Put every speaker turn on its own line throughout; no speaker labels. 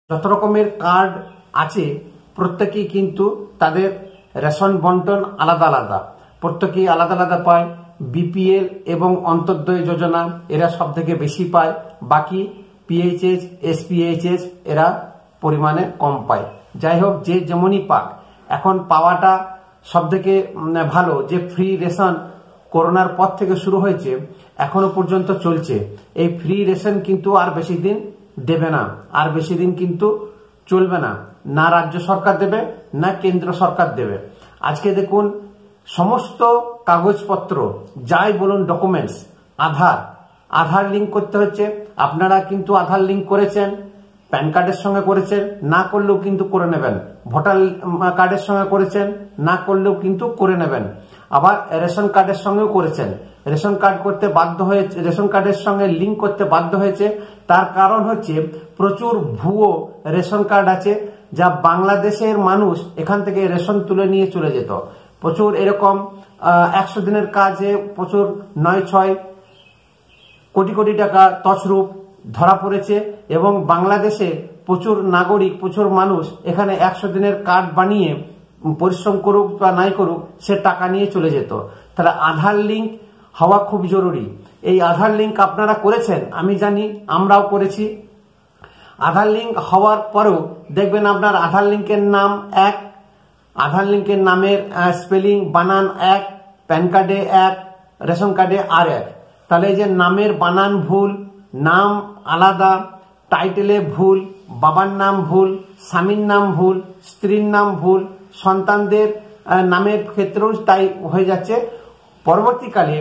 যত রকমের কার্ড আছে প্রত্যেকেই কিন্তু তাদের রেশন বন্টন আলাদা আলাদা, প্রত্যেকেই আলাদা আলাদা পায়। বিপিএল এবং অন্তর্দয় যোজনা এরা সব থেকে বেশি পায়, বাকি পিএইচএস এসপিএইচএস এরা পরিমাণে কম পায়। যাই হোক, যে যেমনই পাক, এখন পাওয়াটা সব থেকে ভালো যে ফ্রি রেশন করোনার পর থেকে শুরু হয়েছে, এখনো পর্যন্ত চলছে। এই ফ্রি রেশন কিন্তু আর বেশি দিন দেবে না, আর বেশি দিন কিন্তু চলবে না, না রাজ্য সরকার দেবে না কেন্দ্র সরকার দেবে। আজকে দেখুন, সমস্ত কাগজপত্র যাই বলুন, ডকুমেন্টস, আধার লিঙ্ক করতে হচ্ছে। আপনারা কিন্তু আধার লিঙ্ক করেছেন, প্যান কার্ডের সঙ্গে করেছেন, না করলেও কিন্তু করে নেবেন। ভোটার কার্ডের সঙ্গে করেছেন, না করলেও কিন্তু করে নেবেন। আবার রেশন কার্ডের সঙ্গেও করেছেন, রেশন কার্ড করতে বাধ্য হয়েছে, রেশন কার্ডের সঙ্গে লিঙ্ক করতে বাধ্য হয়েছে। তার কারণ হচ্ছে প্রচুর ভুয়ো রেশন কার্ড আছে, যা বাংলাদেশের মানুষ এখান থেকে রেশন তুলে নিয়ে চলে যেত। প্রচুর এরকম 100 দিনের কাজে প্রচুর 9-6 কোটি কোটি টাকা তছরূপ ধরা পড়েছে, এবং বাংলাদেশে প্রচুর নাগরিক, প্রচুর মানুষ এখানে 100 দিনের কার্ড বানিয়ে পরিশ্রম করুক বা নাই করুক, সে টাকা নিয়ে চলে যেত। তাহলে আধার লিঙ্ক হওয়া খুব জরুরি। এই আধার লিঙ্ক আপনারা করেছেন, আমি জানি, আমরাও করেছি। আধার লিঙ্ক হওয়ার পরেও দেখবেন আপনার আধার লিঙ্কের নাম এক, আধার লিঙ্কের নামের স্পেলিং বানান এক, প্যান কার্ডে এক, রেশন কার্ডে আর এক। তাহলে এই যে নামের বানান ভুল, নাম আলাদা, টাইটেলে ভুল, বাবার নাম ভুল, স্বামীর নাম ভুল, স্ত্রীর নাম ভুল, সন্তানদের নামের ক্ষেত্রেও তাই হয়ে যাচ্ছে। পরবর্তীকালে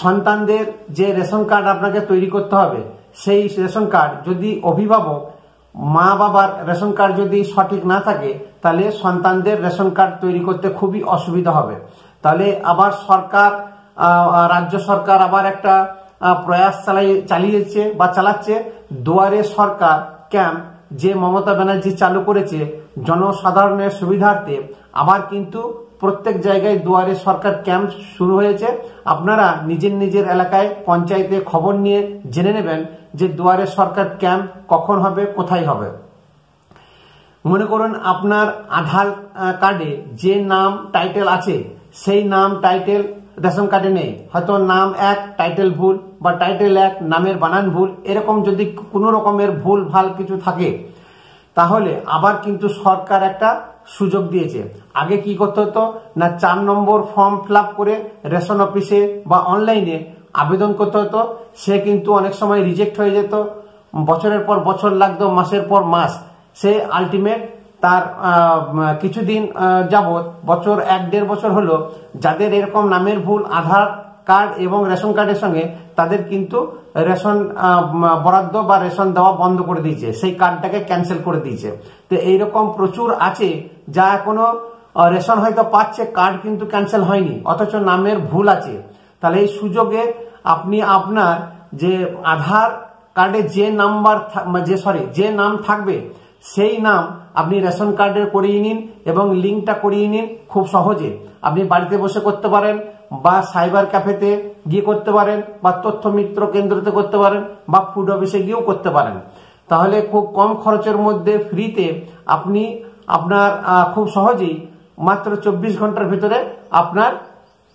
সন্তানদের যে রেশন কার্ড আপনাকে তৈরি করতে হবে, সেই রেশন কার্ড যদি অভিভাবক মা বাবার রেশন কার্ড যদি সঠিক না থাকে, তাহলে সন্তানদের রেশন কার্ড তৈরি করতে খুবই অসুবিধা হবে। তাহলে আবার সরকার, রাজ্য সরকার আবার একটা প্রয়াস চালিয়েছে বা চালাচ্ছে, দুয়ারে সরকার ক্যাম্প, যে মমতা ব্যানার্জি চালু করেছে জনসাধারণের সুবিধার্থে। আবার কিন্তু প্রত্যেক জায়গায় দুয়ারে সরকার ক্যাম্প শুরু হয়েছে। আপনারা নিজের নিজের এলাকায় পঞ্চায়েতে খবর নিয়ে জেনে নেবেন যে দুয়ারে সরকার ক্যাম্প কখন হবে, কোথায় হবে। মনে করুন আপনার আধার কার্ডে যে নাম টাইটেল আছে, সেই নাম টাইটেল রেশন কার্ডে নেই, হয়তো নাম এক টাইটেল ভুল, বা টাইটেল এক নামের বানান ভুল, এরকম যদি কোনো রকমের ভুল ভাল কিছু থাকে, তাহলে আবার কিন্তু সরকার একটা সুযোগ দিয়েছে। আগে কি করতে হতো না, 4 নম্বর ফর্ম ফিল আপ করে রেশন অফিসে বা অনলাইনে আবেদন করতে হতো। সে কিন্তু অনেক সময় রিজেক্ট হয়ে যেত, বছরের পর বছর লাগতো, মাসের পর মাস। সে আলটিমেট তার কিছুদিন যাবৎ, বছর 1-1.5 বছর হলো, যাদের এরকম নামের ভুল আধার কার্ড এবং রেশন কার্ডের সঙ্গে, তাদের কিন্তু রেশন বরাদ্দ বা রেশন দেওয়া বন্ধ করে দিয়েছে, সেই কার্ডটাকে ক্যান্সেল করে দিয়েছে। তো এইরকম প্রচুর আছে যা এখনো রেশন হয়তো পাচ্ছে, কার্ড কিন্তু ক্যান্সেল হয়নি, অথচ নামের ভুল আছে। তাহলে এই সুযোগে আপনি আপনার যে আধার কার্ডে যে যে নাম থাকবে, সেই নাম আপনি রেশন কার্ডের করিয়ে নিন এবং লিঙ্কটা করিয়ে নিন খুব সহজে। আপনি বাড়িতে বসে করতে পারেন, বা সাইবার ক্যাফেতে গিয়ে করতে পারেন, বা তথ্য মিত্র কেন্দ্রতে করতে পারেন, বা ফুড অফিসে গিয়েও করতে পারেন। তাহলে খুব কম খরচের মধ্যে ফ্রিতে আপনি আপনার খুব সহজেই মাত্র 24 ঘন্টার ভিতরে আপনার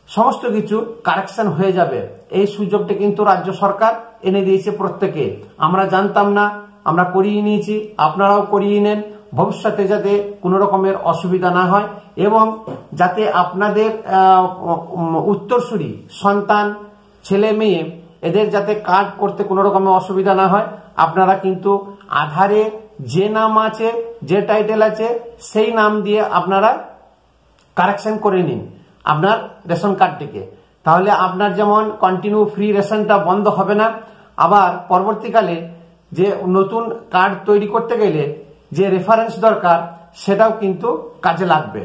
সমস্ত কিছু কারেকশন হয়ে যাবে। এই সুযোগটা কিন্তু রাজ্য সরকার এনে দিয়েছে প্রত্যেকে। আমরা জানতাম না, আমরা করিয়ে নিয়েছি, আপনারাও করিয়ে নেন, ভবিষ্যতে যাতে কোনো রকমের অসুবিধা না হয়, এবং যাতে আপনাদের উত্তরসূরি সন্তান, ছেলে মেয়ে, এদের যাতে কার্ড করতে কোনো রকমের অসুবিধা না হয়, আপনারা কিন্তু আধারে যে নাম আছে, যে টাইটেল আছে, সেই নাম দিয়ে আপনারা কারেকশন করে নিন আপনার রেশন কার্ডটিকে। তাহলে আপনার যেমন কন্টিনিউ ফ্রি রেশনটা বন্ধ হবে না, আবার পরবর্তীকালে যে নতুন কার্ড তৈরি করতে গেলে যে রেফারেন্স দরকার, সেটাও কিন্তু কাজে লাগবে।